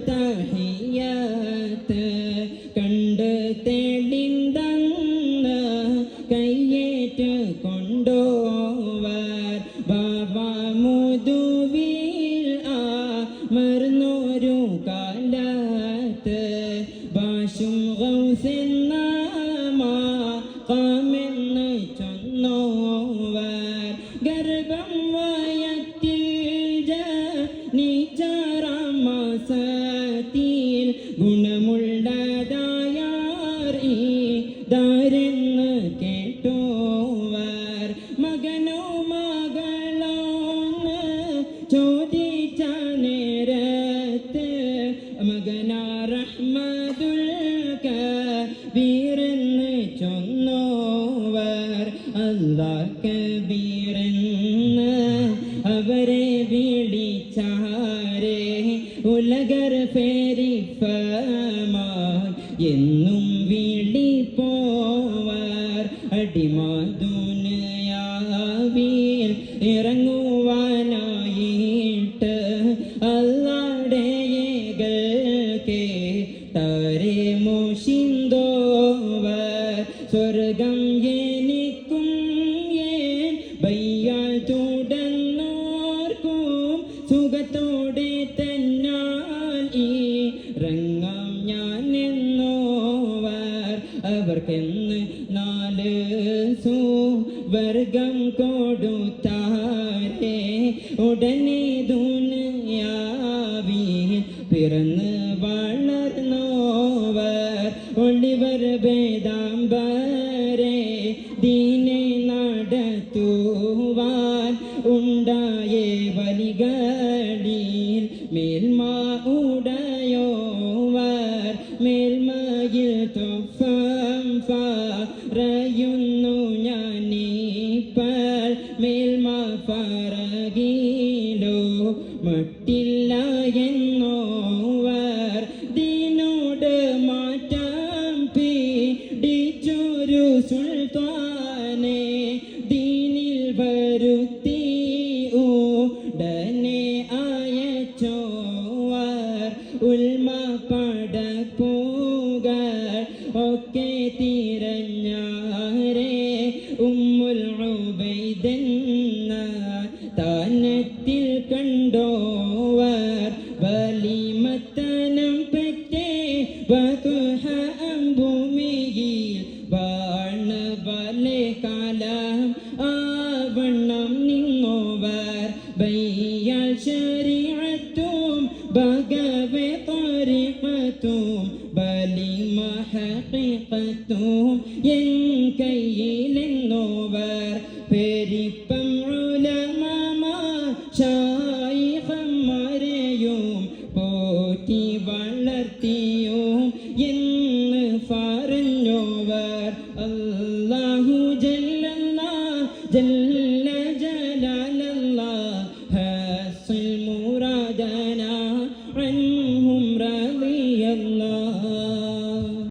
തഹിയ്യാത്ത് കണ്ട് തെളിന്തന്ന് കയ്യേറ്റ് കൊണ്ടോവർ ബാബ മുതുവിൽ മറന്നൊരു കാലത്ത് ബാഷും ഗൗസെന്ന മാമെന്ന് ചൊന്നോവർ ഗർഭം വയറ്റിൽ ജനിച്ചാറാം മാസത്തിൽ ഗുണമുള്ളതായാർ ഈ ദാരെന്ന് കേട്ടോവർ മകനോ മകളോന്ന് ചോദിച്ച നേരത്ത് മകനാ റഹ്മത്തുൽ കബീറെന്ന് ചൊന്നോവർ അല്ലാഹ് കബീറെന്ന് അവരെ വിളിച്ചാരേ ഉലകർ ഫേരിഫമാൻ എന്നും വിളിപ്പോവർ അടിമാ ദുനിയാവിൽ ഇറങ്ങുവാനായിട്ട് അല്ലാഹുവിന്റെ കേട്ടരെ മോഷിന്തോവർ സ്വർഗം എനിക്കും ബയ്യാൽ തുടർന്നോർക്കും സുഖത്തോടെ തന്നാൽ ഈ രംഗം ഞാൻ എന്നോവർ അവർക്കെന്ന് 4 സുവർഗം കൊടുത്താരേ ഉടനെ ദുനിയാവിൽ പിറന്ന് വളർന്നോവർ ഒളിവർ വേദാംബരെ ദീനെ നടത്തുവാൻ ഉണ്ടായേ വലികളിൽ മേൽമ ഉടയോവർ മേൽമയിൽ തൊഫം പറയുന്നു ഞാനീപ്പൽ മേൽമ ഫറകിലോ മട്ടില്ല എന്നോവർ ദീനോട് മാറ്റം പിടിച്ചൊരു സുൽത്താനെ ദീനിൽ വരുത്തി ഉടനെ അയച്ചോവർ ഉൽമ പടപ്പുകൾ ഒക്കെ തിരഞ്ഞാരേ ഉമ്മുൽ ഉബൈദെന്ന താനത്തിൽ കണ്ടോവർ വലിമത്തനം പെറ്റേ വതുഹ ഭൂമിയിൽ വാണ വലെ കാലം ആവണ്ണം നിന്നോവർ ബയ്യാൽ ശരീഅത്തും ബഗവെ തരീഖത്തും ബലിമ ഹഖീഖത്തും എൻ കയ്യിലെന്നോവർ